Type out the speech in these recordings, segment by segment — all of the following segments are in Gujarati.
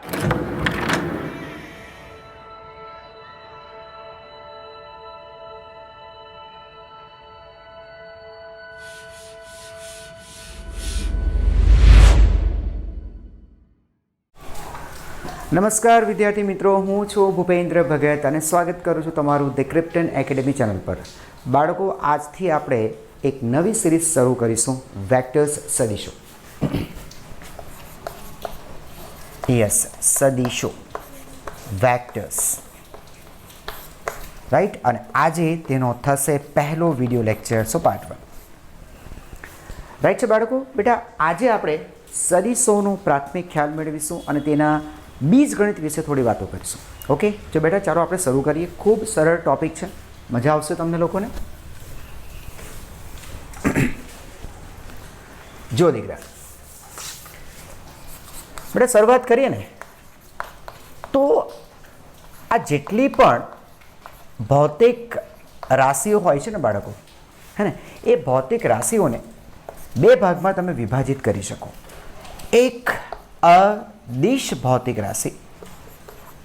નમસ્કાર વિદ્યાર્થી મિત્રો, હું છું ભૂપેન્દ્ર ભગત અને સ્વાગત કરું છું તમારું ધ ક્રિપ્ટન એકેડમી ચેનલ પર. બાળકો, આજથી આપણે એક નવી સિરીઝ શરૂ કરીશું, વેક્ટર્સ સદીશો. યસ, સદીશો, વેક્ટર્સ, રાઈટ. અને આજે તેનો થશે પહેલો video lecture, so part 1. Right છે બાળકો? બેટા, આજે આપણે સદીશોનો પ્રાથમિક ખ્યાલ મેળવીશું અને તેના બીજગણિત વિશે થોડી વાતો કરીશું. ઓકે, જો બેટા ચાલો આપણે શરૂ કરીએ. ખૂબ સરળ ટોપિક છે, મજા આવશે તમને લોકોને. જો દીકરા, બેટા શરૂઆત કરીએ ને તો આ જેટલી પણ ભૌતિક રાશિઓ હોય છે ને બાળકો, હે ને, એ ભૌતિક રાશિઓને બે ભાગમાં તમે વિભાજિત કરી શકો. એક અદિશ ભૌતિક રાશિ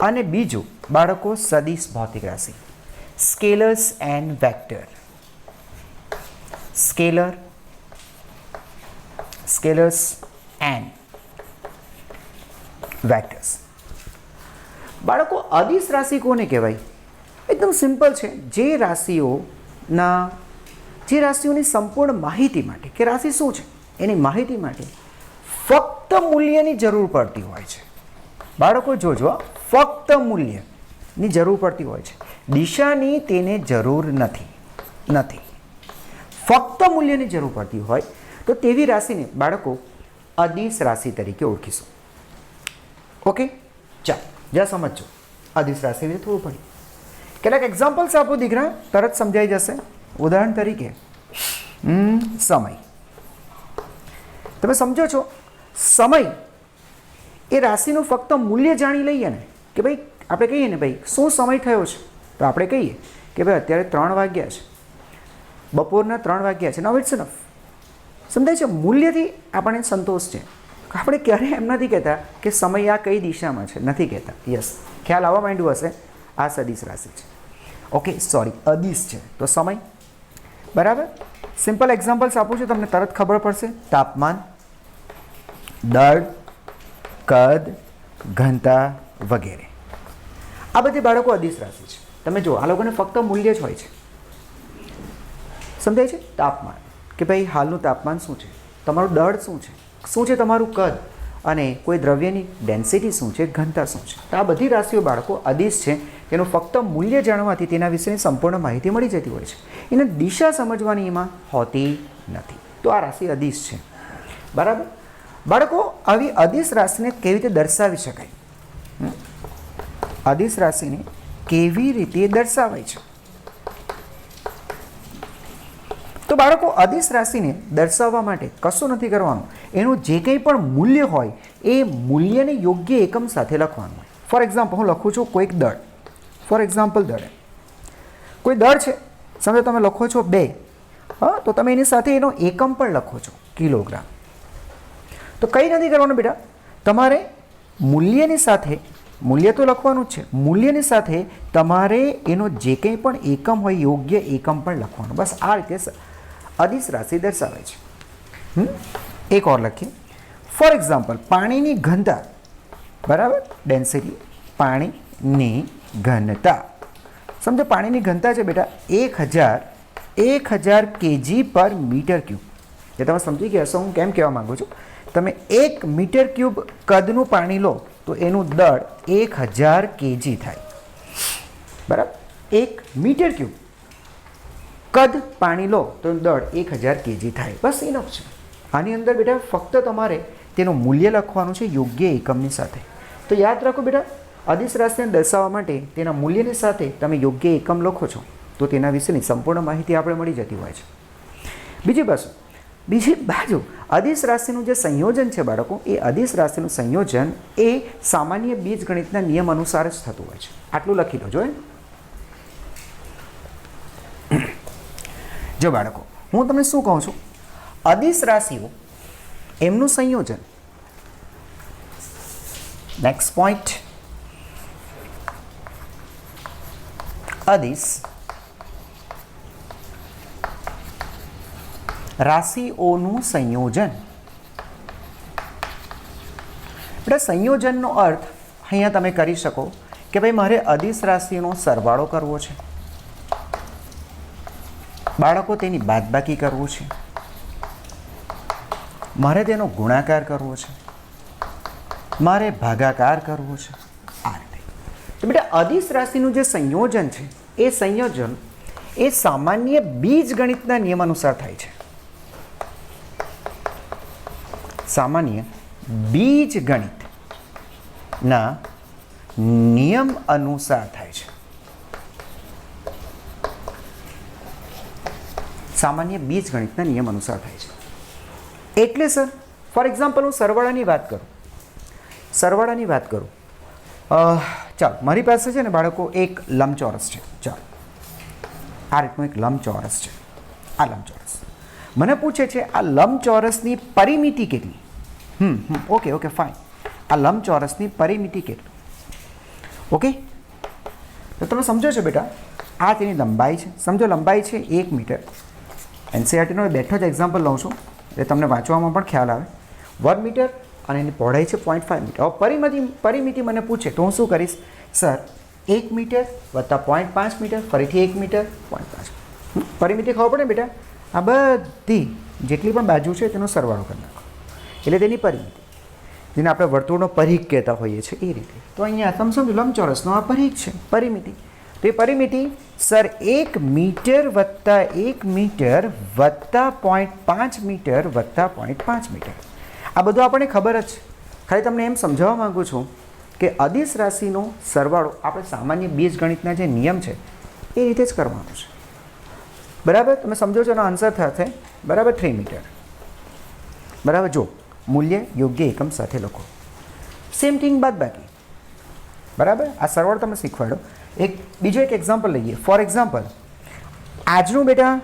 અને બીજું બાળકો સદિશ ભૌતિક રાશિ. Scalars and vector. Scalars and vectors. બાળકો, અદિશ રાશિ કોને કહેવાય? એકદમ સિમ્પલ છે. જે રાશિઓની સંપૂર્ણ માહિતી માટે કે રાશિ શું છે એની માહિતી માટે ફક્ત મૂલ્યની જરૂર પડતી હોય છે. બાળકો જોજો, ફક્ત મૂલ્યની જરૂર પડતી હોય છે, દિશાની તેને જરૂર નથી. ફક્ત મૂલ્યની જરૂર પડતી હોય તો તેવી રાશિને બાળકો અદિશ રાશિ તરીકે ઓળખીશું. ઓકે, ચાલો જ્યાં સમજો અદિશ રાશિ વિશે થોડું પડી. કેટલાક એક્ઝામ્પલ્સ આપો દીકરા, તરત સમજાઈ જશે. ઉદાહરણ તરીકે સમય. તમે સમજો છો, સમય એ રાશિનું ફક્ત મૂલ્ય જાણી લઈએ ને કે ભાઈ, આપણે કહીએ ને ભાઈ શું સમય થયો છે, તો આપણે કહીએ કે ભાઈ અત્યારે 3 વાગ્યા છે, બપોરના 3 વાગ્યા છે. નાઉ ઇટ્સ ઇનફ. સમજાય છે? મૂલ્યથી આપણને સંતોષ છે. આપણે ક્યારેય એમ નથી કહેતા કે સમય આ કઈ દિશામાં છે, નથી કહેતા. યસ, ખ્યાલ આવવા માંડ્યું હશે. આ સદિશ રાશિ છે. ઓકે, સોરી, અદિશ છે તો સમય. બરાબર. સિમ્પલ એક્ઝામ્પલ્સ આપું છું, તમને તરત ખબર પડશે. તાપમાન, દળ, કદ, ઘનતા વગેરે. આ બધી બાળકો અદિશ રાશિ છે. તમે જુઓ, આ લોકોને ફક્ત મૂલ્ય જ હોય છે. સમજાય છે? તાપમાન, કે ભાઈ હાલનું તાપમાન શું છે, તમારું દળ શું છે તમારું કદ, અને કોઈ દ્રવ્યની ડેન્સિટી શું છે, ઘનતા શું છે. તો આ બધી રાશિઓ બાળકો અદિશ છે. તેનું ફક્ત મૂલ્ય જાણવાથી તેના વિશેની સંપૂર્ણ માહિતી મળી જતી હોય છે. એને દિશા સમજવાની એમાં હોતી નથી. તો આ રાશિ અદિશ છે. બરાબર બાળકો, આવી અદિશ રાશિને કેવી રીતે દર્શાવી શકાય? અદિશ રાશિને કેવી રીતે દર્શાવાય છે? તો બાળકો, અદિશ રાશિને દર્શાવવા માટે કશું નથી કરવાનું. એનું જે કંઈ પણ મૂલ્ય હોય એ મૂલ્યને યોગ્ય એકમ સાથે લખવાનું હોય. ફોર એક્ઝામ્પલ, હું લખું છું કોઈક દળ. ફોર એક્ઝામ્પલ, દળ, કોઈ દળ છે, સમજો તમે લખો છો 2, હા, તો તમે એની સાથે એનો એકમ પણ લખો છો, કિલોગ્રામ. તો કંઈ નથી કરવાનું બેટા, તમારે મૂલ્યની સાથે, મૂલ્ય તો લખવાનું જ છે, મૂલ્યની સાથે તમારે એનો જે કંઈ પણ એકમ હોય યોગ્ય એકમ પણ લખવાનું. બસ આ રીતે અદિશ રાશિ દર્શાવે છે. એક ઓર લખીએ. ફોર એક્ઝામ્પલ, પાણીની ઘનતા. બરાબર, ડેન્સિટી, પાણીની ઘનતા. સમજો પાણીની ઘનતા છે બેટા 1000 kg પર મીટર ક્યુબ. એ તમે સમજી ગયા હશો હું કેમ કહેવા માગું છું. તમે 1 મીટર ક્યુબ કદનું પાણી લો તો એનું દળ 1000 kg થાય. બરાબર, 1 મીટર ક્યુબ કદ પાણી લો તો એનું દળ 1000 kg થાય. બસ ઇનફ છે. આની અંદર બેટા ફક્ત તમારે તેનું મૂલ્ય લખવાનું છે યોગ્ય એકમની સાથે. તો યાદ રાખો બેટા, અદિશ રાશિને દર્શાવવા માટે તેના મૂલ્યની સાથે તમે યોગ્ય એકમ લખો છો તો તેના વિશેની સંપૂર્ણ માહિતી આપણે મળી જતી હોય છે. બીજી બાજુ અદિશ રાશિનું જે સંયોજન છે બાળકો, એ અદિશ રાશિનું સંયોજન એ સામાન્ય બીજગણિતના નિયમ અનુસાર જ થતું હોય છે. આટલું લખી લો. જો બાળકો, હું તમને શું કહું છું, અદિશ રાશિઓ એમનું સંયોજન નેક્સ્ટ પોઈન્ટ, અદિશ રાશિઓનું સંયોજન. એટલે સંયોજનનો અર્થ અહીંયા તમે કરી શકો કે ભાઈ મારે અદિશ રાશિનો સરવાળો કરવો છે, બાળકો તેની બાદબાકી કરવું છે, મારે તેનો ગુણાકાર કરવો છે, મારે ભાગાકાર કરવો છે, આ રીતે. તો બેટા અદિશ રાશિનું જે સંયોજન છે એ સંયોજન એ સામાન્ય બીજગણિતના નિયમ અનુસાર થાય છે. સામાન્ય બીજગણિતના નિયમ અનુસાર થાય છે. સામાન્ય બીજગણિતના નિયમ અનુસાર થાય છે. એટલે સર ફોર એક્ઝામ્પલ હું સરવાળાની વાત કરું, ચાલો મારી પાસે છે ને બાળકો એક લંબચોરસ છે. ચાલો આ રીતનું એક લંબચોરસ છે. આ લંબચોરસ મને પૂછે છે આ લંબચોરસની પરિમિતિ કેટલી. Okay fine. આ લંબચોરસની પરિમિતિ કેટલી? ઓકે, તો તમે સમજો છો બેટા, આ તેની લંબાઈ છે. સમજો લંબાઈ છે 1 મીટર. એનસીઈઆરટીનો બેઠો જ એક્ઝામ્પલ લઉં છું એટલે તમને વાંચવામાં પણ ખ્યાલ આવે. 1 મીટર અને એની પહોળાઈ છે 0.5 મીટર. હવે પરિમિતિ મને પૂછે તો હું શું કરીશ? સર 1 મીટર વત્તા 0.5 મીટર, ફરીથી 1 મીટર 0.5. પરિમિતિ ખબર પડે બેટા, આ બધી જેટલી પણ બાજુ છે તેનો સરવાળો કરી નાખો એટલે તેની પરિમિતિ, જેને આપણે વર્તુળનો પરિઘ કહેતા હોઈએ છીએ એ રીતે. તો અહીંયા તમે સમજો લંબચોરસનો આ પરિઘ છે, પરિમિતિ. તો એ પરિમિતિ સર 1 મીટર વત્તા 1 મીટર વત્તા 0.5 મીટર વત્તા 0.5 મીટર. આ બધું આપણને ખબર જ છે. ખાલી તમને એમ સમજાવવા માગું છું કે અદિશ રાશિનો સરવાળો આપણે સામાન્ય બીજગણિતના જે નિયમ છે એ રીતે જ કરવાનો છે. બરાબર, તમે સમજો છો એનો આન્સર થશે બરાબર 3 મીટર. બરાબર, જો મૂલ્ય યોગ્ય એકમ સાથે લખો. સેમ થિંગ બાદબાકી. બરાબર, આ સરવાળો તમે શીખવાડો. બીજો એક એક્ઝામ્પલ લઈએ. ફોર એક્ઝામ્પલ આજનું બેટા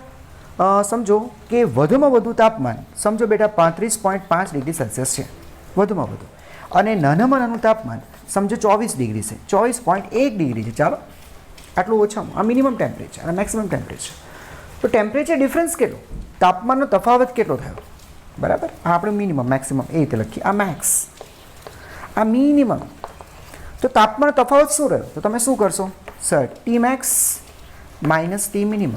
સમજો કે વધુમાં વધુ તાપમાન સમજો બેટા 35.5 ડિગ્રી સેલ્સિયસ છે વધુમાં વધુ, અને નાનામાં નાનું તાપમાન સમજો 24 ડિગ્રી છે, 24.1 ડિગ્રી છે. ચાલો આટલું ઓછામાં, આ મિનિમમ ટેમ્પરેચર અને મેક્સિમમ ટેમ્પરેચર. તો ટેમ્પરેચર ડિફરન્સ કેટલો, તાપમાનનો તફાવત કેટલો થયો? બરાબર, આ આપણે મિનિમમ મેક્સિમમ એ રીતે લખીએ. આ મેક્સ, આ મિનિમમ. તો તાપમાનનો તફાવત શું રહ્યો? તો તમે શું કરશો? Sir T max minus T minimum.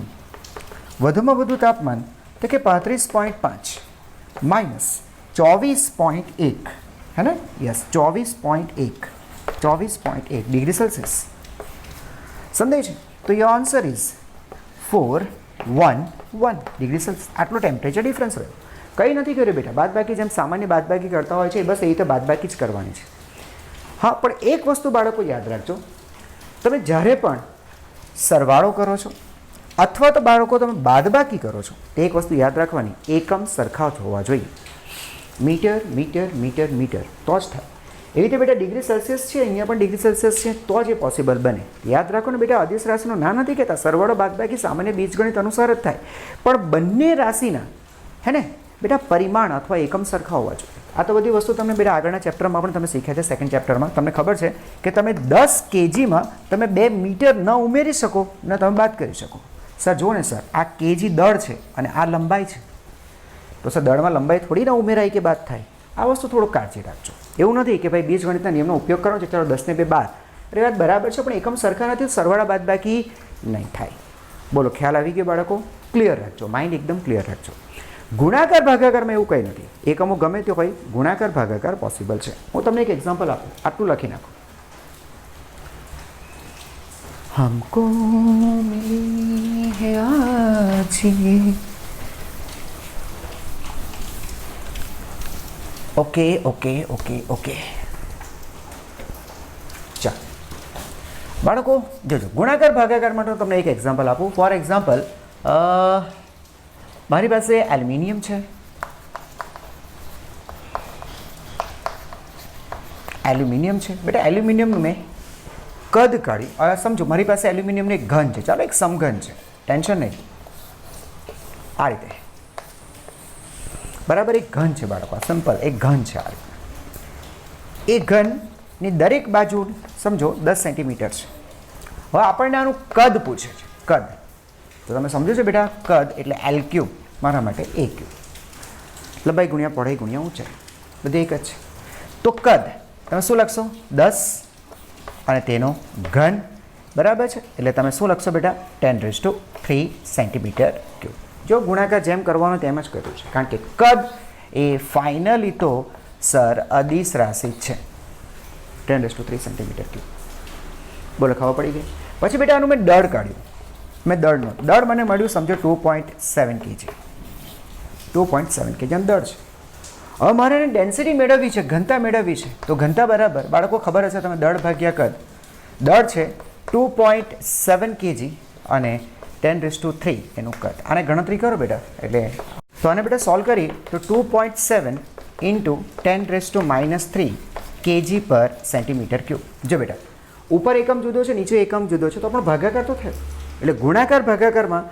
વધુમાં વધુ તાપમાન તો કે 35.5 માઇનસ 24.1, હે ને? Yes, 24.1 degree Celsius. સમજાય છે? તો your answer is 411 degree Celsius. આટલો ટેમ્પરેચર ડિફરન્સ રહ્યો. કંઈ નથી કર્યું બેટા, બાદબાકી જેમ સામાન્ય બાદબાકી કરતા હોય છે બસ એ રીતે બાદબાકી જ કરવાની છે. હા, પણ એક વસ્તુ બાળકો યાદ રાખજો, તમે જ્યારે પણ સરવાળો કરો છો અથવા તો બાળકો તમે બાદબાકી કરો છો તે એક વસ્તુ યાદ રાખવાની, એકમ સરખા જ હોવા જોઈએ. મીટર મીટર મીટર મીટર તો જ થાય. એવી રીતે બેટા ડિગ્રી સેલ્સિયસ છે, અહીંયા પણ ડિગ્રી સેલ્સિયસ છે તો જ એ પોસિબલ બને. યાદ રાખો ને બેટા, અદિશ રાશિનો ના નથી કહેતા, સરવાળો બાદબાકી સામાન્ય બીજગણિત અનુસાર જ થાય, પણ બંને રાશિના હે ને બેટા પરિમાણ અથવા એકમ સરખા હોવા જોઈએ. આ તો બધી વસ્તુ તમે બેટા આગળના ચેપ્ટરમાં પણ તમે શીખ્યા છે. સેકન્ડ ચેપ્ટરમાં તમને ખબર છે કે તમે 10 kgમાં તમે 2 મીટર ન ઉમેરી શકો ને તમે બાદ કરી શકો. સર જુઓ ને સર, આ કેજી દળ છે અને આ લંબાઈ છે, તો સર દળમાં લંબાઈ થોડી ના ઉમેરાય કે બાદ થાય. આ વસ્તુ થોડુંક કાળજી રાખજો. એવું નથી કે ભાઈ બીજગણિતના નિયમનો ઉપયોગ કરો છો ચાલો 10 ને 2 12, અરે વાત બરાબર છે, પણ એકમ સરખા નથી, સરવાળા બાદબાકી નહીં થાય. બોલો, ખ્યાલ આવી ગયો બાળકો? ક્લિયર રાખજો, માઇન્ડ એકદમ ક્લિયર રાખજો. ગુણાકાર ભાગાકારમાં એવું કંઈ નથી, એકમો ગમે તે હોય, ગુણાકાર ભાગાકાર પોસિબલ છે. હું તમને એક એક્ઝામ્પલ આપું, આટલું લખી નાખો. हमको मिली है आज ये. ओके ओके ओके ओके ચાલો બાળકો જોજો, ગુણાકાર ભાગાકાર માટે તમને એક એક્ઝામ્પલ આપું. ફોર એક્ઝામ્પલ મારી પાસે એલ્યુમિનિયમ છે, બેટા એલ્યુમિનિયમનું મેં કદ કાઢી. સમજો મારી પાસે એલ્યુમિનિયમનું એક ઘન છે, ચાલો એક સમઘન છે, ટેન્શન નહીં. આ રીતે બરાબર એક ઘન છે બાળકો, સિમ્પલ એક ઘન છે. આ રીતે એ ઘન ની દરેક બાજુ સમજો 10 સેન્ટીમીટર છે. હવે આપણને આનું કદ પૂછે છે, કદ. તો તમે સમજો છો બેટા, કદ એટલે L³ મારા માટે A³ લંબાઈ ગુણ્યા પહોળાઈ ગુણ્યા ઊંચાઈ બધું એક જ છે. તો કદ તમે શું લખશો? 10 અને તેનો ઘન, બરાબર છે. એટલે તમે શું લખશો બેટા? 10³ સેન્ટીમીટર ક્યુબ. જો ગુણાકાર જેમ કરવાનો તેમ જ કર્યું છે, કારણ કે કદ એ ફાઇનલી તો સર અદિશ રાશિ છે. 10³ સેન્ટીમીટર ક્યુબ. બોલો, ખબર પડી ગઈ? પછી બેટા આનું મેં દળ કાઢ્યું. દળ મને મળ્યું સમજો 2.7 kg. 2.7 kg આમ દળ છે. હવે મારે એને ડેન્સિટી મેળવવી છે, ઘનતા મેળવવી છે. તો ઘનતા બરાબર, બાળકો ખબર હશે તમે, દળ ભાગ્યા કદ. દળ છે 2.7 kg અને 10³ એનું કદ. આને ગણતરી કરો બેટા. એટલે તો આને બેટા સોલ્વ કરી તો 2.7 ઇન્ટુ 10⁻³ kg પર સેન્ટીમીટર ક્યુબ. જો બેટા, ઉપર એકમ જુદો છે, નીચે એકમ જુદો છે, તો પણ ભાગાકાર તો થયો. એટલે ગુણાકાર ભાગાકારમાં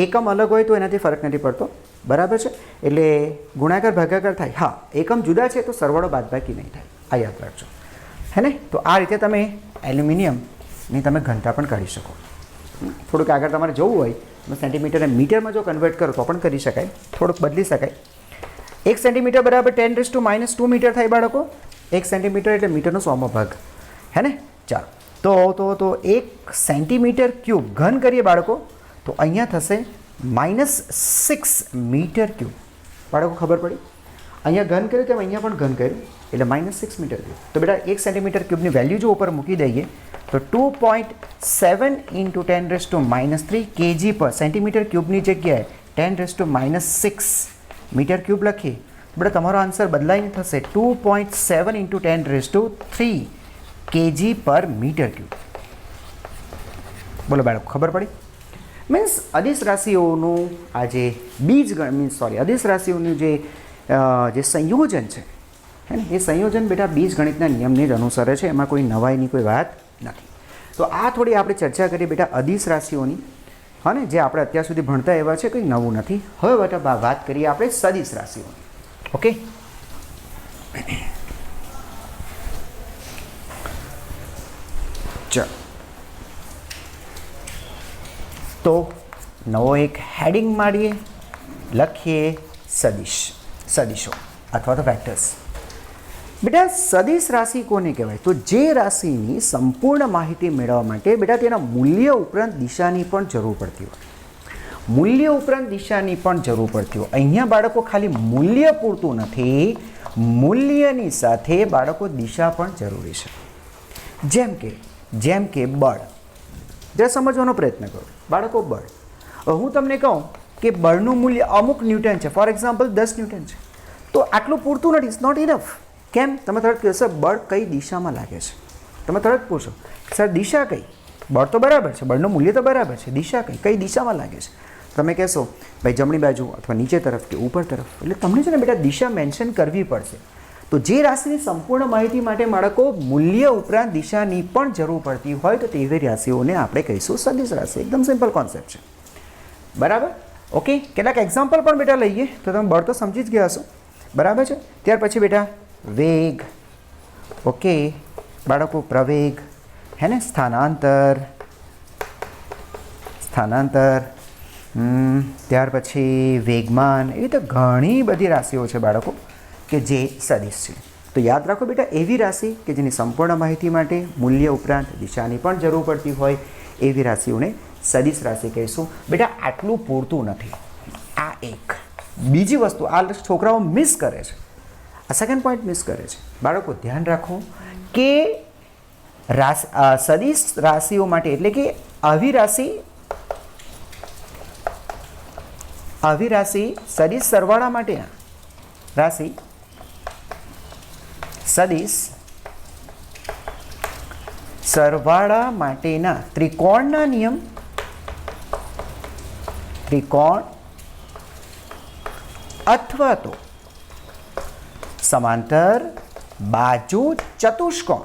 એકમ અલગ હોય તો એનાથી ફરક નથી પડતો, બરાબર છે. એટલે ગુણાકાર ભાગાકાર થાય. હા, એકમ જુદા છે તો સરવાળો બાદબાકી નહીં થાય, આ યાદ રાખજો, હે ને. તો આ રીતે તમે એલ્યુમિનિયમની તમે ઘનતા પણ કાઢી શકો. થોડુંક આગળ તમારે જવું હોય તો સેન્ટીમીટર અને મીટરમાં જો કન્વર્ટ કરો તો પણ કરી શકાય, થોડુંક બદલી શકાય. 1 સેન્ટીમીટર બરાબર 10⁻² મીટર થાય બાળકો. 1 સેન્ટીમીટર એટલે મીટરનો 100મો ભાગ, હે ને. ચાલો, તો 1 સેન્ટીમીટર ક્યુબ ઘન કરીએ બાળકો, તો અહીંયા થશે -6 મીટર ક્યુબ. બાળકો ખબર પડી? અહીંયા ઘન કર્યું તેમ અહીંયા પણ ઘન કર્યું, એટલે -6 મીટર ક્યુબ. તો બેટા 1 સેન્ટીમીટર ક્યુબની વેલ્યુ જો ઉપર મૂકી દઈએ તો 2.7 ઇન્ટુ 10⁻³ kg પર સેન્ટીમીટર ક્યુબની જગ્યાએ 10⁻6 મીટર ક્યુબ લખીએ. બેટા તમારો આન્સર બદલાઈને થશે 2.7 ઇન્ટુ 10⁻³ kg પર મીટર ક્યુબ. બોલો બાળકો, ખબર પડી? મીન્સ અદિશ રાશિઓનું આ જે અદિશ રાશિઓનું જે સંયોજન છે, હે ને, એ સંયોજન બેટા બીજગણિતના નિયમને જ અનુસરે છે. એમાં કોઈ નવાઈની કોઈ વાત નથી. તો આ થોડી આપણે ચર્ચા કરીએ બેટા અદિશ રાશિઓની, હા ને, જે આપણે અત્યાર સુધી ભણતા એવા છે, કંઈ નવું નથી. હવે બેટા વાત કરીએ આપણે સદિશ રાશિઓની. ઓકે, ચાલો. તો નવો એક હેડિંગ મારીએ, લખીએ સદિશો અથવા તો વેક્ટર્સ. બેટા સદિશ રાશિ કોને કહેવાય? તો જે રાશિની સંપૂર્ણ માહિતી મેળવવા માટે બેટા તેના મૂલ્ય ઉપરાંત દિશાની પણ જરૂર પડતી હોય. મૂલ્ય ઉપરાંત દિશાની પણ જરૂર પડતી હોય. અહીંયા બાળકો ખાલી મૂલ્ય પૂરતું નથી, મૂલ્યની સાથે બાળકો દિશા પણ જરૂરી છે. જેમ કે બળ. જરા સમજવાનો પ્રયત્ન કરો બાળકો. બળ, હું તમને કહું કે બળનું મૂલ્ય અમુક ન્યૂટન છે, ફોર એક્ઝામ્પલ 10 ન્યૂટન છે, તો આટલું પૂરતું નથી, ઇટ્સ નોટ ઇનફ. કેમ? તમે તરત કહેશો બળ કઈ દિશામાં લાગે છે. તમે તરત પૂછો સર દિશા કઈ? બળ તો બરાબર છે, બળનું મૂલ્ય તો બરાબર છે, દિશા કઈ દિશામાં લાગે છે? તમે કહેશો ભાઈ જમણી બાજુ અથવા નીચે તરફ કે ઉપર તરફ. એટલે તમને છે ને બેટા દિશા મેન્શન કરવી પડશે. તો જે રાશિની સંપૂર્ણ માહિતી માટે બાળકો મૂલ્ય ઉપરાંત દિશાની પણ જરૂર પડતી હોય તો તેવી રાશિઓને આપણે કહીશું સદિશ રાશિ. એકદમ સિમ્પલ કોન્સેપ્ટ છે, બરાબર? ઓકે, કેટલાક એક્ઝામ્પલ પણ બેટા લઈએ તો તમે બળ તો સમજી જ ગયા હશો, બરાબર છે. ત્યાર પછી બેટા વેગ, ઓકે બાળકો, પ્રવેગ, હે ને, સ્થાનાંતર, ત્યાર પછી વેગમાન. એવી તો ઘણી બધી રાશિઓ છે બાળકો કે જે સદિશ છે. તો યાદ રાખો બેટા, એવી રાશિ કે જેની સંપૂર્ણ માહિતી માટે મૂલ્ય ઉપરાંત દિશાની પણ જરૂર પડતી હોય એવી રાશિઓને સદિશ રાશિ કહીશું. બેટા આટલું પૂરતું નથી. આ એક બીજી વસ્તુ આ છોકરાઓ મિસ કરે છે, આ સેકન્ડ પોઈન્ટ મિસ કરે છે. બાળકો ધ્યાન રાખો કે સદિશ રાશિઓ માટે, એટલે કે આવી રાશિ સદિશ સરવાળા માટે રાશિ સદિશ સરવાળા માટેના ત્રિકોણના નિયમ, ત્રિકોણ અથવા તો સમાંતર બાજુ ચતુષ્કોણ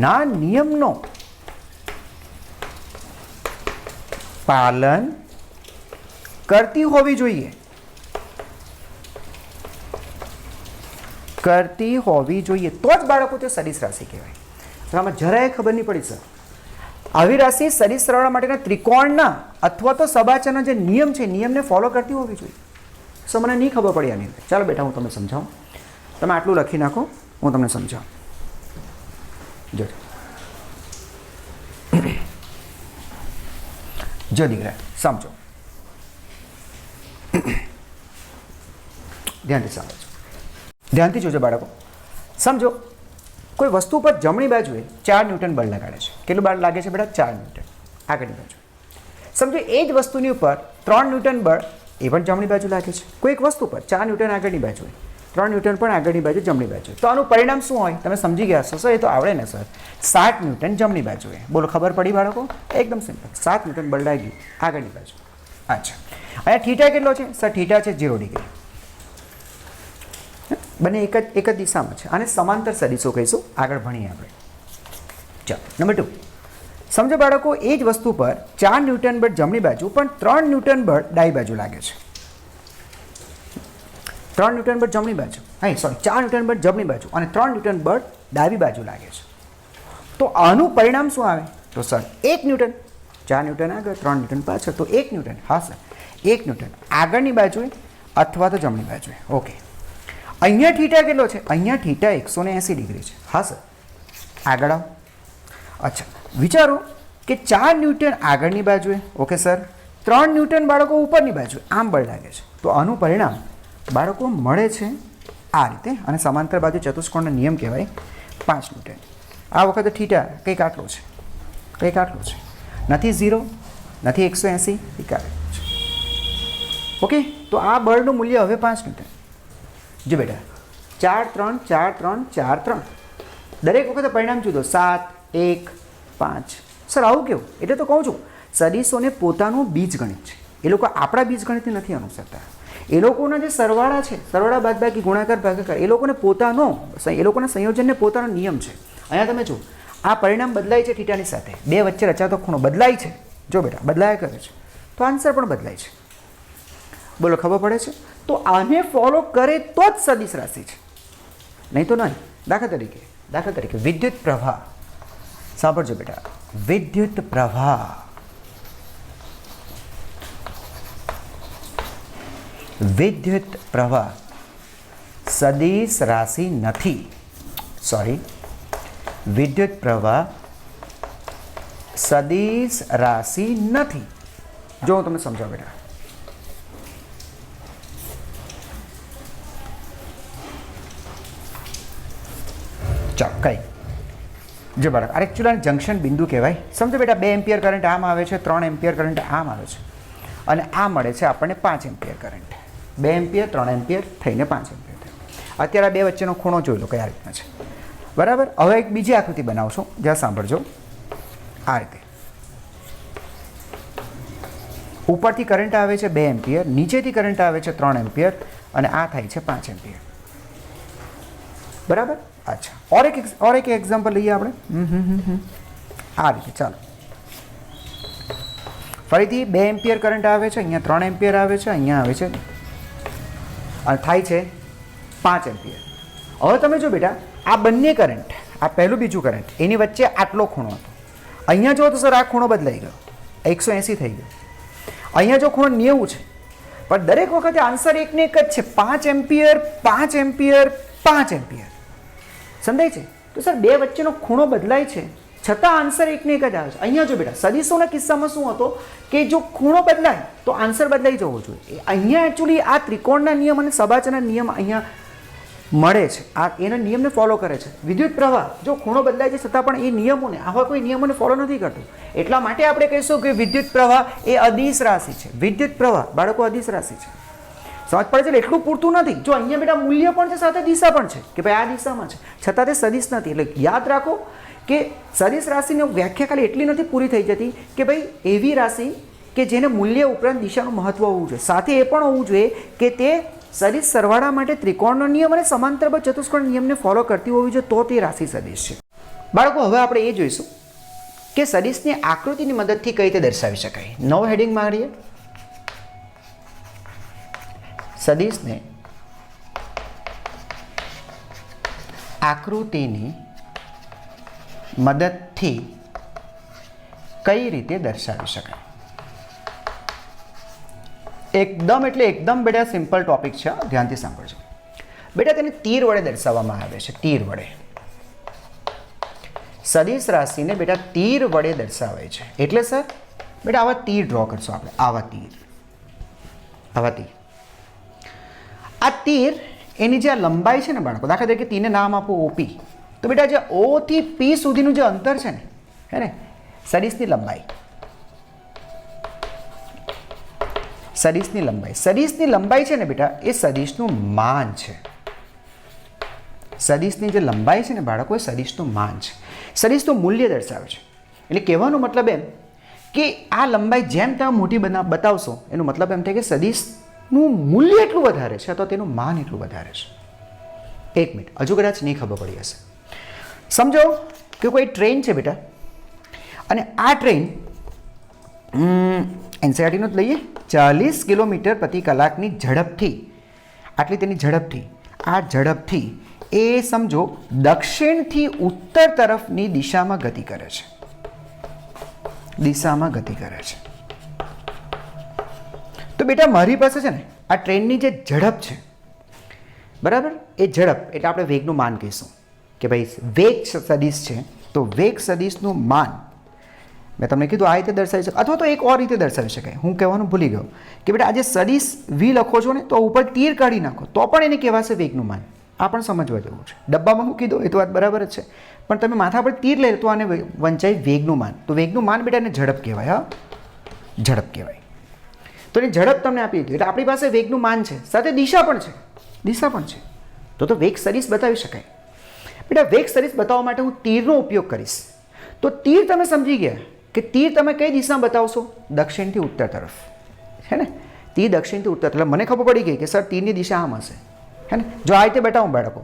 ના નિયમનો પાલન કરતી હોવી જોઈએ. તો જ બાળકો તે સદિશ રાશિ કહેવાય. સર આમાં જરાય ખબર નહીં પડી સર. આવી રાશિ સદિશ સરવાળા માટેના ત્રિકોણના અથવા તો સબાચારના જે નિયમ છે નિયમને ફોલો કરતી હોવી જોઈએ. સર મને નહીં ખબર પડી આની અંદર. ચાલો બેટા હું તમને સમજાવું. તમે આટલું લખી નાખો, હું તમને સમજાવું. જો જો દીકરા સમજો, ધ્યાનથી સમજો, ધ્યાનથી જોજો બાળકો. સમજો કોઈ વસ્તુ પર જમણી બાજુએ 4 ન્યૂટન બળ લગાડે છે. કેટલું બળ લાગે છે બેટા? 4 ન્યૂટન આગળની બાજુ. સમજો એ જ વસ્તુની ઉપર 3 ન્યૂટન બળ એ પણ જમણી બાજુ લાગે છે. કોઈ એક વસ્તુ પર 4 ન્યૂટન આગળની બાજુએ, 3 ન્યૂટન પણ આગળની બાજુ જમણી બાજુ. તો આનું પરિણામ શું હોય? તમે સમજી ગયા છો સર? એ તો આવડે ને સર. 7 ન્યૂટન જમણી બાજુએ. બોલો ખબર પડી બાળકો? એકદમ સિમ્પલ. 7 ન્યૂટન બળ લાગ્યું આગળની બાજુ. અચ્છા, અહીંયા થીટા કેટલો છે સર? થીટા છે 0 ડિગ્રી. બંને એક જ દિશામાં છે. આને સમાંતર સદિશો કહીશું. આગળ ભણીએ આપણે. ચાલો નંબર 2. સમજો બાળકો એ જ વસ્તુ પર 4 ન્યૂટન બળ જમણી બાજુ પણ 3 ન્યૂટન બળ ડાબી બાજુ લાગે છે. 3 ન્યૂટન બળ જમણી બાજુ, હા સોરી 4 ન્યૂટન બળ જમણી બાજુ અને 3 ન્યૂટન બળ ડાબી બાજુ લાગે છે. તો આનું પરિણામ શું આવે? તો સર 1 ન્યૂટન, 4 ન્યૂટન આગળ 3 ન્યૂટન પાછળ, તો 1 ન્યૂટન. હા સર 1 ન્યૂટન આગળની બાજુએ અથવા તો જમણી બાજુએ. ઓકે. અહીંયા થીટા કેટલો છે? અહીંયા થીટા 180 ડિગ્રી છે. હા સર આગળ આવો. અચ્છા વિચારો કે 4 ન્યૂટન આગળની બાજુએ, ઓકે સર, 3 ન્યૂટન બાળકો ઉપરની બાજુએ આમ બળ લાગે છે. તો આનું પરિણામ બાળકો મળે છે આ રીતે. અને સમાંતર બાજુ ચતુષ્કોણનો નિયમ કહેવાય 5 ન્યૂટન. આ વખતે થીટા કંઈક આટલો છે, કંઈક આટલો છે, નથી 0 નથી 180, કંઈક આટલું છે. ઓકે, તો આ બળનું મૂલ્ય હવે 5 ન્યૂટન. જો બેટા 4 3 4 3 4 3 દરેક વખતે પરિણામ જુદો. 7 1 5. સર આવું કેવું? એટલે તો કહું છું સદિશોને પોતાનું બીજગણિત છે. એ લોકો આપણા બીજગણિતને નથી અનુસરતા. એ લોકોના જે સરવાળા છે, સરવાળા બાદબાકી ગુણાકાર ભાગાકાર, એ લોકોને પોતાનો, એ લોકોના સંયોજનને પોતાનો નિયમ છે. અહીંયા તમે જો આ પરિણામ બદલાય છે થીટાની સાથે. બે વચ્ચે રચાતો ખૂણો બદલાય છે. જો બેટા બદલાયા કરે છે તો આન્સર પણ બદલાય છે. બોલો ખબર પડે છે? તો આને ફોલો કરે તો જ સદિશ રાશિ છે, નહીં તો નહીં. દાખલા તરીકે વિદ્યુત પ્રવાહ. સાંભળજો બેટા, વિદ્યુત પ્રવાહ, વિદ્યુત પ્રવાહ સદિશ રાશિ નથી. સોરી, વિદ્યુત પ્રવાહ સદિશ રાશિ નથી. જો હું તમને સમજાવું બેટા. ચાલો કઈ જો બાળક, આ એકચ્યુઅલી જંક્શન બિંદુ કહેવાય. સમજો બેટા 2 એમ્પિયર કરંટ આમ આવે છે, 3 એમ્પિયર કરંટ આમ આવે છે અને આ મળે છે આપણને 5 એમ્પિયર કરંટ. 2 એમ્પિયર 3 એમ્પિયર થઈને 5 એમ્પિયર થયું. અત્યારે આ બે વચ્ચેનો ખૂણો જોઈ લો કયા રીતના છે. બરાબર. હવે એક બીજી આકૃતિ બનાવશો, જ્યાં સાંભળજો. આ રીતે ઉપરથી કરંટ આવે છે 2 એમ્પિયર, નીચેથી કરંટ આવે છે 3 એમ્પિયર અને આ થાય છે 5 એમ્પિયર. બરાબર. અચ્છા, और एक एग्जाम्पल લઈએ આપણે. આ રીતે ચાલો. ફરીથી 2 એમ્પિયર કરંટ આવે છે, અહીંયા 3 એમ્પિયર આવે છે, અહીંયા આવે છે અને થાય છે 5 એમ્પિયર. હવે તમે જો બેટા આ બંને કરંટ, આ પહેલું બીજું કરંટ, એની વચ્ચે આટલો ખૂણો હતો. અહીંયા જો તો સર આ ખૂણો બદલાઈ ગયો, 180 થઈ ગયો. અહીંયા જો ખૂણો 90 છે, પણ દરેક વખતે આન્સર એકને એક જ છે, 5 એમ્પિયર 5 એમ્પિયર 5 એમ્પિયર. સમજાય છે? તો સર બે વચ્ચેનો ખૂણો બદલાય છે છતાં આન્સર એકને એક જ આવે છે. અહીંયા જો બેટા સદિશોના કિસ્સામાં શું હતો કે જો ખૂણો બદલાય તો આન્સર બદલાઈ જવો જોઈએ. અહીંયા એકચ્યુઅલી આ ત્રિકોણના નિયમ અને સબાચારના નિયમ અહીંયા મળે છે. આ એના નિયમને ફોલો કરે છે. વિદ્યુત પ્રવાહ જો ખૂણો બદલાય છે છતાં પણ એ નિયમોને, આવા કોઈ નિયમોને ફોલો નથી કરતું. એટલા માટે આપણે કહીશું કે વિદ્યુત પ્રવાહ એ અદિશ રાશિ છે. વિદ્યુત પ્રવાહ બાળકો અદિશ રાશિ છે. સમજ પડે છે? એટલું પૂરતું નથી. જો અહીંયા બેટા મૂલ્ય પણ છે, સાથે દિશા પણ છે કે ભાઈ આ દિશામાં છે, છતાં તે સદિશ નથી. એટલે યાદ રાખો કે સદિશ રાશિની વ્યાખ્યા ખાલી એટલી નથી પૂરી થઈ જતી કે ભાઈ એવી રાશિ કે જેને મૂલ્ય ઉપરાંત દિશાનું મહત્વ હોવું જોઈએ. સાથે એ પણ હોવું જોઈએ કે તે સદિશ સરવાળા માટે ત્રિકોણનો નિયમ અને સમાંતર ચતુષ્કોણ નિયમને ફોલો કરતી હોવી જોઈએ, તો તે રાશિ સદિશ છે. બાળકો હવે આપણે એ જોઈશું કે સદિશની આકૃતિની મદદથી કઈ રીતે દર્શાવી શકાય. નવો હેડિંગ મારીએ. સદિશને આકૃતિની મદદથી કઈ રીતે દર્શાવી શકાય? એકદમ એટલે એકદમ બેટા સિમ્પલ ટોપિક છે, ધ્યાનથી સાંભળજો. બેટા તેને તીર વડે દર્શાવવામાં આવે છે. તીર વડે સદિશ રાશિને બેટા તીર વડે દર્શાવાય છે. એટલે સર બેટા આવા તીર ડ્રો કરશો આપણે. આવા તીર. આ તીર એની જે લંબાઈ છે ને બાળકો, દાખલા તરીકે તીરને નામ આપો ઓપી, તો બેટા જે ઓ થી પી સુધીનું જે અંતર છે ને, હે ને, સદિશની લંબાઈ. સદિશની લંબાઈ છે ને બેટા એ સદિશનું માન છે. સદિશની જે લંબાઈ છે ને બાળકો એ સદિશનું માન છે. સદિશનું મૂલ્ય દર્શાવે છે. એટલે કહેવાનો મતલબ એમ કે આ લંબાઈ જેમ તમે મોટી બતાવશો એનો મતલબ એમ થાય કે સદિશનું મૂલ્ય એટલું વધારે છે અથવા તેનું માન એટલું વધારે છે. એક મિનિટ, હજુ કદાચ નહીં ખબર પડી હશે. સમજો કે કોઈ ટ્રેન છે બેટા, અને આ ટ્રેન એનસીઆરટીનો જ લઈએ, 40 કિલોમીટર પ્રતિ કલાકની ઝડપથી, આટલી તેની ઝડપથી એ સમજો દક્ષિણથી ઉત્તર તરફની દિશામાં ગતિ કરે છે. તો બેટા મારી પાસે છે ને આ ટ્રેનની જે ઝડપ છે, બરાબર, એ ઝડપ એટલે આપણે વેગનું માન કહીશું કે ભાઈ વેગ સદિશ છે, તો વેગ સદિશનું માન મેં તમને કીધું આ રીતે દર્શાવી શકાય, અથવા તો એક ઓર રીતે દર્શાવી શકાય. હું કહેવાનું ભૂલી ગયો કે બેટા આજે સદિશ વી લખો છો ને તો ઉપર તીર કાઢી નાખો તો પણ એને કહેવાશે વેગનું માન. આ પણ સમજવા જેવું છે. ડબ્બામાં મૂકી દો એ તો વાત બરાબર જ છે, પણ તમે માથા પર તીર લે તો આને વંચાય વેગનું માન. તો વેગનું માન બેટા એને ઝડપ કહેવાય. હા, ઝડપ કહેવાય. તો એની ઝડપ તમને આપી દીધી એટલે આપણી પાસે વેગનું માન છે, સાથે દિશા પણ છે. તો વેગ સદિશ બતાવી શકાય. બેટા વેગ સદિશ બતાવવા માટે હું તીરનો ઉપયોગ કરીશ. તો તીર તમે સમજી ગયા કે તીર તમે કઈ દિશામાં બતાવશો? દક્ષિણથી ઉત્તર તરફ, હે ને? તીર દક્ષિણથી ઉત્તર તરફ. મને ખબર પડી ગઈ કે સર તીરની દિશા આમ હશે, હે ને? જો આ રીતે બતાવું બાળકો,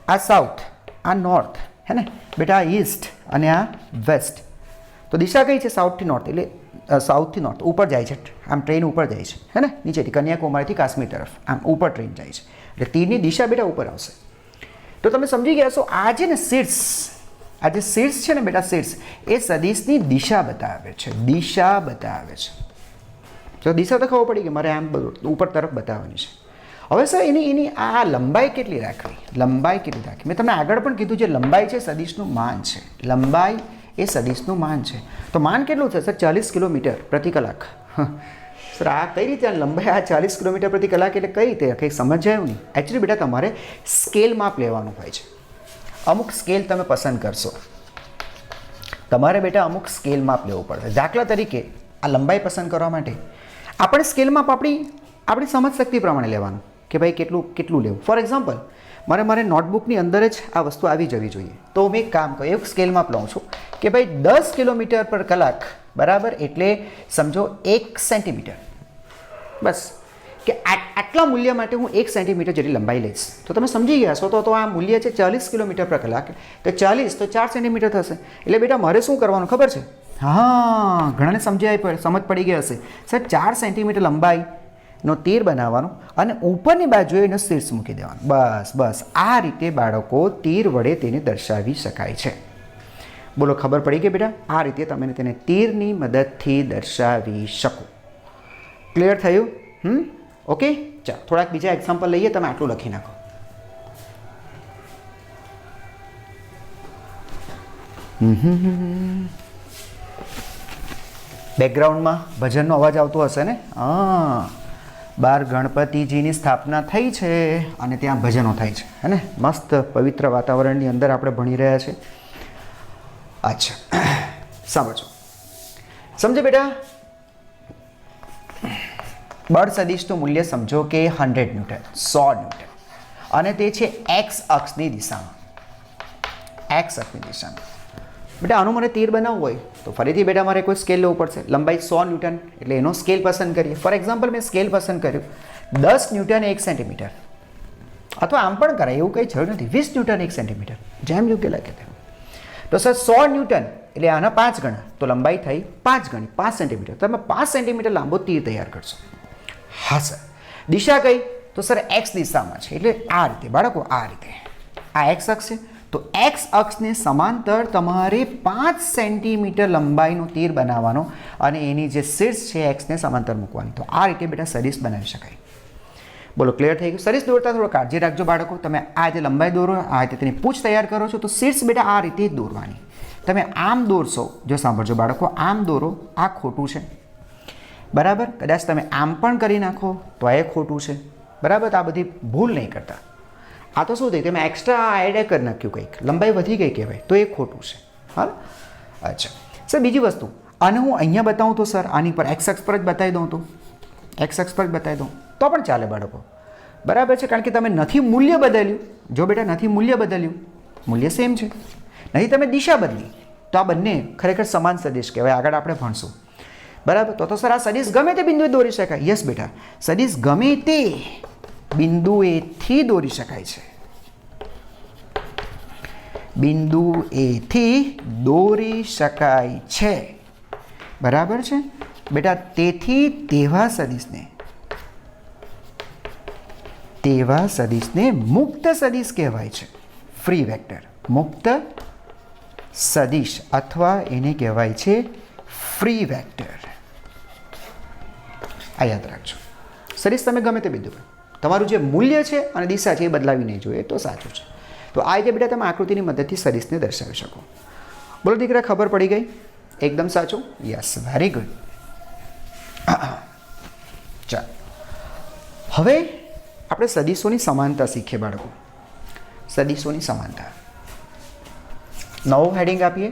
આ સાઉથ, આ નોર્થ, હે ને બેટા, આ ઈસ્ટ અને આ વેસ્ટ. તો દિશા કઈ છે? સાઉથથી નોર્થ. એટલે સાઉથથી નોર્થ ઉપર જાય છે, આમ ટ્રેન ઉપર જાય છે, હે ને? નીચેથી કન્યાકુમારીથી કાશ્મીર તરફ આમ ઉપર ટ્રેન જાય છે, એટલે તીરની દિશા બેટા ઉપર આવશે. તો તમે સમજી ગયા છો આ છે ને શીર્ષ, આ જે શીર્ષ છે ને બેટા, શીર્ષ એ સદિશની દિશા બતાવે છે. તો દિશા તો ખબર પડી કે મારે આમ ઉપર તરફ બતાવવાની છે. હવે સર એની આ લંબાઈ કેટલી રાખવી? મેં તમને આગળ પણ કીધું જે લંબાઈ છે સદિશનું માન છે. લંબાઈ એ સદિશનું માન છે. તો માન કેટલું છે સર? 40 કિલોમીટર પ્રતિ કલાક. સર આ કઈ રીતે લંબાઈ? આ 40 કિલોમીટર પ્રતિ કલાક એટલે કઈ રીતે? કંઈ સમજાયું નહીં. એકચ્યુઅલી બેટા તમારે સ્કેલ માપ લેવાનું હોય છે. અમુક સ્કેલ તમે પસંદ કરશો, તમારે બેટા અમુક સ્કેલ માપ લેવું પડશે. દાખલા તરીકે આ લંબાઈ પસંદ કરવા માટે આપણે સ્કેલ માપ આપણી સમજ શક્તિ પ્રમાણે લેવાનું કે ભાઈ કેટલું લેવું. ફોર એક્ઝામ્પલ મારે નોટબુકની અંદર જ આ વસ્તુ આવી જવી જોઈએ. તો મેં એક કામ કર્યું, એક સ્કેલ માપ લઉં છું કે ભાઈ 10 કિલોમીટર પર કલાક બરાબર એટલે સમજો 1 સેન્ટીમીટર. બસ કે આટલા મૂલ્ય માટે હું 1 સેન્ટીમીટર જેટલી લંબાઈ લઈશ. તો તમે સમજી ગયા છો. તો આ મૂલ્ય છે 40 કિલોમીટર પર કલાક, તો 40 તો 4 સેન્ટીમીટર થશે. એટલે બેટા મારે શું કરવાનું ખબર છે? હા, ઘણાને સમજ પડી ગઈ હશે. સર 4 સેન્ટીમીટર લંબાઈનો તીર બનાવવાનો અને ઉપરની બાજુએ એનો શીર્ષ મૂકી દેવાનો. બસ આ રીતે બાળકો તીર વડે તેને દર્શાવી શકાય છે. બોલો, ખબર પડી ગઈ બેટા? આ રીતે તમે તેને તીરની મદદથી દર્શાવી શકો. ક્લિયર થયું? ઓકે, ચાલો થોડાક બીજા એક્ઝામ્પલ લઈએ. તમે આટલું લખી નાખો. બેકગ્રાઉન્ડમાં ભજનનો અવાજ આવતો હશે ને? હા, બહાર ગણપતિજીની સ્થાપના થઈ છે અને ત્યાં ભજનો થાય છે, હે ને? મસ્ત પવિત્ર વાતાવરણની અંદર આપણે ભણી રહ્યા છીએ. અચ્છા, સમજો બેટા. બળ સદિશનું મૂલ્ય સમજો કે 100 ન્યૂટન, 100 ન્યૂટન, અને તે છે એક્સ અક્ષની દિશામાં. બેટા આનું મને તીર બનાવવું હોય તો ફરીથી બેટા મારે કોઈ સ્કેલ લેવું પડશે. લંબાઈ 100 ન્યૂટન એટલે એનો સ્કેલ પસંદ કરીએ. ફોર એક્ઝામ્પલ મેં સ્કેલ પસંદ કર્યું 10 ન્યૂટન 1 સેન્ટીમીટર, અથવા આમ પણ કરાય, એવું કંઈ જરૂર નથી. 20 ન્યૂટન 1 સેન્ટીમીટર, જેમ યોગ્ય લાગે તેમ. તો સર 100 ન્યૂટન એટલે આના 5 ગણા, તો લંબાઈ થઈ 5 ગણી, 5 સેન્ટીમીટર. તમે 5 સેન્ટીમીટર લાંબો તીર તૈયાર કરશો. હા સર. દિશા કઈ? તો સર એક્સ દિશામાં છે, એટલે આ રીતે બાળકો, આ રીતે. આ એક્સ અક્ષ છે, તો એક્સ અક્ષને સમાંતર તમારે 5 સેન્ટીમીટર લંબાઈનું તીર બનાવવાનો અને એની જે શીર્ષ છે એક્સને સમાંતર મૂકવાની. તો આ રીતે બેટા સદિશ બનાવી શકાય. બોલો ક્લિયર થઈ ગયું? સદિશ દોરતા થોડો કાળજી રાખજો બાળકો. તમે આ જે લંબાઈ દોરો આ રીતે તેની પૂંછ તૈયાર કરો છો તો શીર્ષ બેટા આ રીતે જ દોરવાની. તમે આમ દોરશો, જો સાંભળજો બાળકો, આમ દોરો, આ ખોટું છે બરાબર. કદાચ તમે આમ પણ કરી નાખો તો એ ખોટું છે બરાબર. તો આ બધી ભૂલ નહીં કરતા. આ તો શું થયું, તમે એક્સ્ટ્રા એડ કરી નાખ્યું, કંઈક લંબાઈ વધી ગઈ કહેવાય, તો એ ખોટું છે. હા, અચ્છા સર. બીજી વસ્તુ, આને હું અહીંયા બતાવું તો સર આની પર એક્સ અક્ષ પર જ બતાવી દઉં, તો એક્સ અક્ષ પર જ બતાવી દઉં તો પણ ચાલે બાળકો, બરાબર છે. કારણ કે તમે નથી મૂલ્ય બદલ્યું. જો બેટા નથી મૂલ્ય બદલ્યું, મૂલ્ય સેમ છે, નહીં તમે દિશા બદલી, તો આ બંને ખરેખર સમાન સદિશ કહેવાય. આગળ આપણે ભણશું બરાબર. તો સર આ સદિશ ગમે તે બિંદુએ દોરી શકાય. યસ બેટા, સદિશ ગમે તે બિંદુએથી દોરી શકાય છે. બિંદુએથી દોરી શકાય છે બરાબર છે બેટા. તેથી તેવા સદિશને મુક્ત સદિશ કહેવાય છે. ફ્રી વેક્ટર, મુક્ત સદિશ અથવા એને કહેવાય છે ફ્રી વેક્ટર. આ યાદ રાખજો. સદિશ તમે ગમે તે બિંદુ પર, તમારું જે મૂલ્ય છે અને દિશા છે એ બદલાવી નહીં જોઈએ તો સાચું છે. તો આ રીતે બેટા તમે આકૃતિની મદદથી સદિશને દર્શાવી શકો. બોલો દીકરા, ખબર પડી ગઈ? એકદમ સાચું. Yes, very good. ચાલો હવે આપણે સદિશોની સમાનતા શીખીએ બાળકો. સદિશોની સમાનતા નવું હેડિંગ આપીએ.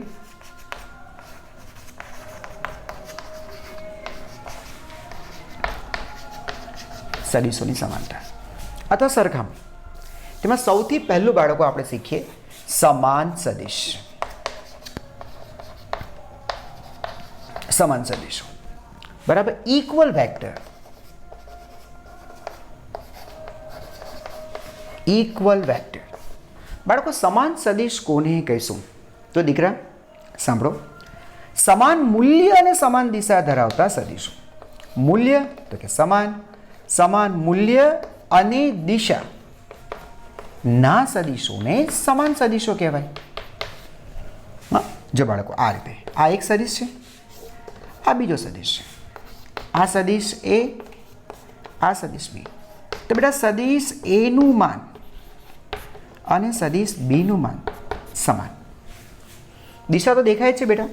સદિશોની સમાનતા અથવા સરખામણી. તેમાં સૌથી પહેલું બાળકો આપણે શીખીએ સમાન સદિશ. સમાન સદિશો બરાબર. Equal vector. ઇક્વલ વેક્ટર બાળકો. સમાન સદિશ કોને કહીશું? તો દીકરા સાંભળો, સમાન મૂલ્ય અને સમાન દિશા ધરાવતા સદિશો. મૂલ્ય તો કે સમાન, સમાન મૂલ્ય અને દિશા ના સદિશોને સમાન સદિશો કહેવાય. હા, જો બાળકો આ રીતે, આ એક સદિશ છે, આ બીજો સદિશ છે, આ સદિશ એ, આ સદિશ બી. તો બેટા સદિશ એ નું માન અને સદિશ બી નું માન સમાન. દિશા તો દેખાય છે બેટા,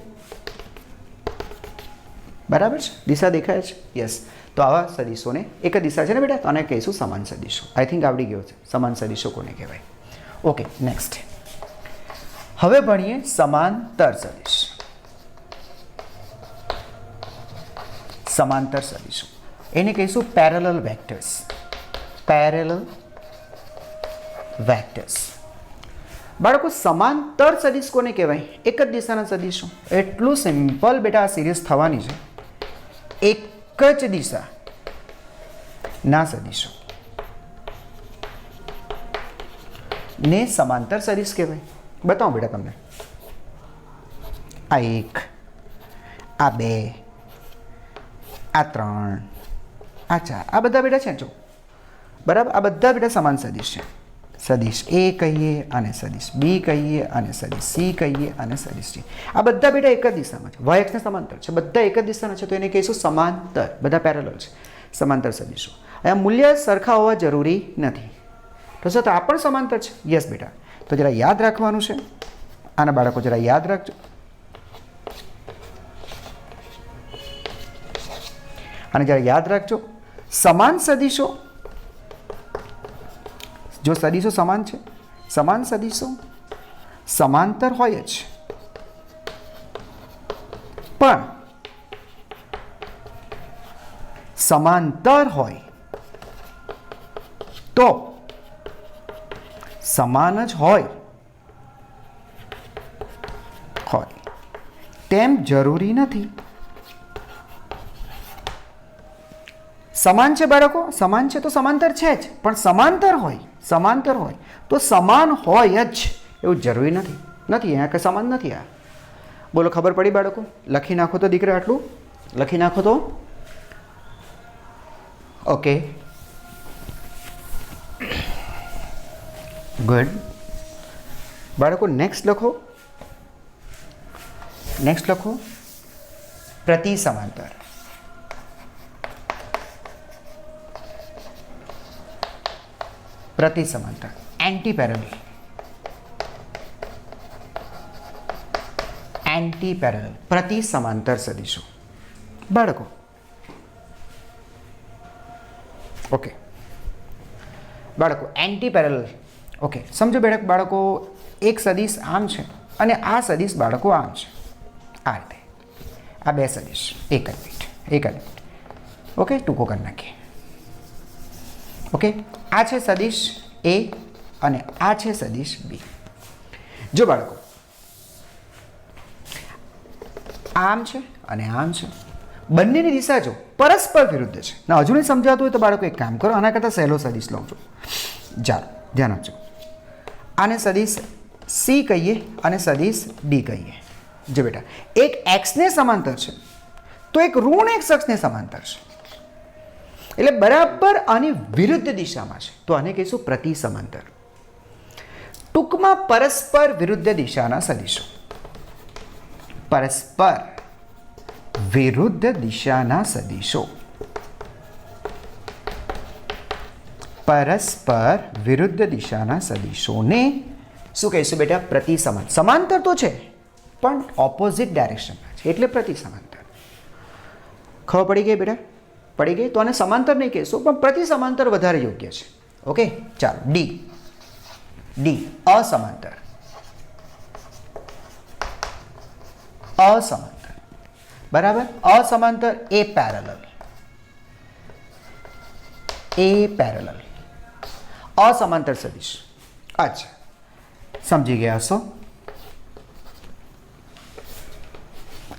બરાબર છે, દિશા દેખાય છે. યસ. તો આવા સદિશોને, એક જ દિશા છે ને બેટા, તો આને કહીશું સમાન સદિશો. આઈ થિંક આવડી ગયો છે સમાન સદિશો કોને કહેવાય. Okay, next. હવે ભણીએ સમાંતર સદિશ. સમાંતર સદિશો એને કહીશું પેરેલલ વેક્ટર્સ. પેરેલલ વેક્ટર્સ બાળકો. સમાંતર સદિશ કોને કહેવાય? એક જ દિશાના સદિશો. એટલું સિમ્પલ બેટા આ સિરીઝ થવાની છે. એક જ દિશા ના સદિશો ને સમાંતર સદિશ કહેવાય. બતાવો બેટા તમને. આ 1, આ 2, આ 3, આ 4, આ બધા બેટા છે જો બરાબર. આ બધા બેટા સમાન સદિશ છે. સદિશ એ કહીએ અને સદિશ બી કહીએ અને સદિશ સી કહીએ અને સદિશ ડી. આ બધા બેટા એક જ દિશામાં છે, y અક્ષને સમાંતર છે, બધા એક જ દિશાના છે, તો એને કહીશું સમાંતર. બધા પેરેલલ છે, સમાંતર સદિશો. અહીંયા મૂલ્ય સરખા હોવા જરૂરી નથી. તો સર તો આ પણ સમાંતર છે. યસ બેટા. તો જરા યાદ રાખવાનું છે આના બાળકો, જરા યાદ રાખજો. અને જરા યાદ રાખજો, સમાન સદિશો, જો સદિશો સમાન છે, સમાન સદિશો સમાંતર હોય જ, પણ સમાંતર હોય તો સમાન જ હોય તેમ જરૂરી નથી. સમાન છે બાળકો, સમાન છે તો સમાંતર છે જ, પણ સમાંતર હોય તો સમાન હોય જ એવું જરૂરી નથી. અહીંયા કે સમાન નથી. આ બોલો, ખબર પડી બાળકો? લખી નાખો તો દીકરા, આટલું લખી નાખો તો. Okay, good. બાળકો નેક્સ્ટ લખો પ્રતિ સમાંતર. પ્રતિ સમાંતર એન્ટી પેરેલલ. એન્ટી પેરેલલ પ્રતિ સમાંતર સદીશો. બાળકો ઓકે, બાળકો એન્ટી પેરેલલ. ઓકે, સમજો બાળકો એક સદીશ આમ છે અને આ સદીશ બાળકો આમ છે. આ રીતે આ બે સદીશ એક જ મિનિટ. ઓકે, ટૂંકો કરી નાખીએ. ઓકે, આ છે સદીશ એ અને આ છે સદીશ બી. જો બાળકો આમ છે અને આમ છે, બંનેની દિશા જો પરસ્પર વિરુદ્ધ છે. ના હજુ નહીં સમજાતું હોય તો બાળકો એક કામ કરો, આના કરતાં સહેલો સદીશ લઉં છું. ચાલો ધ્યાન આપજો. આને સદીશ સી કહીએ અને સદીશ ડી કહીએ. જો બેટા એક એક્સને સમાંતર છે તો એક ઋણ એક્સ અક્ષને સમાંતર છે, એટલે બરાબર આની વિરુદ્ધ દિશામાં છે, તો આને કહીશું પ્રતિ સમાંતર. ટૂંકમાં પરસ્પર વિરુદ્ધ દિશાના સદીશો. પરસ્પર વિરુદ્ધ દિશાના સદીશો. પરસ્પર વિરુદ્ધ દિશાના સદીશોને શું કહીશું બેટા? પ્રતિ સમાંતર. સમાંતર તો છે પણ ઓપોઝિટ ડાયરેક્શનમાં છે, એટલે પ્રતિ સમાંતર. ખબર પડી ગઈ બેટા? પડી ગઈ. તો આને સમાંતર નહીં કહેશું પણ પ્રતિ સમાંતર વધારે યોગ્ય છે. ઓકે, ચાલો ડી અસમાંતર. અસમાંતર બરાબર. અસમાંતર એ પેરેલલ. અસમાંતર સદીશ. અચ્છા, સમજી ગયા હશો.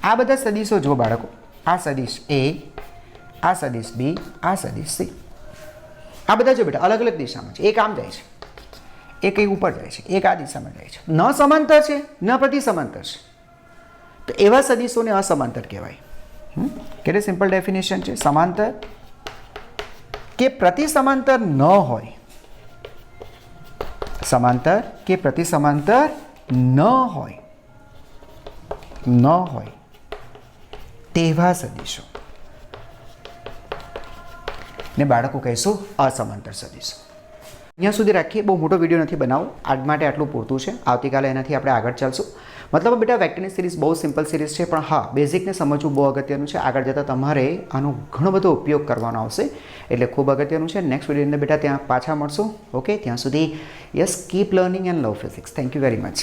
આ બધા સદીશો જો બાળકો, આ સદીશ એ, આ સદીશ બી, આ સદીશ સી, આ બધા જો બેટા અલગ અલગ દિશામાં છે. એક આમ જાય છે, એક અહીં ઉપર જાય છે, એક આ દિશામાં જાય છે. ન સમાંતર છે ન પ્રતિ સમાંતર છે, તો એવા સદીશોને અસમાંતર કહેવાય. કેટલી સિમ્પલ ડેફિનેશન છે. સમાંતર કે પ્રતિ સમાંતર ન હોય, સમાંતર કે પ્રતિ સમાંતર ન હોય તેવા સદીશો ને બાળકો કહીશું અસમાંતર સદીશો. અહીંયા સુધી રાખીએ, બહુ મોટો વિડીયો નથી બનાવો, આજ માટે આટલું પૂરતું છે. આવતીકાલે એનાથી આપણે આગળ ચાલશું. મતલબ બેટા વેક્ટરની સિરીઝ બહુ સિમ્પલ સિરીઝ છે, પણ હા બેઝિકને સમજવું બહુ અગત્યનું છે. આગળ જતાં તમારે આનો ઘણો બધો ઉપયોગ કરવાનો આવશે, એટલે ખૂબ અગત્યનું છે. નેક્સ્ટ વિડીયોની અંદર બેટા ત્યાં પાછા મળશું. ઓકે, ત્યાં સુધી yes, keep learning and love physics. Thank you very much.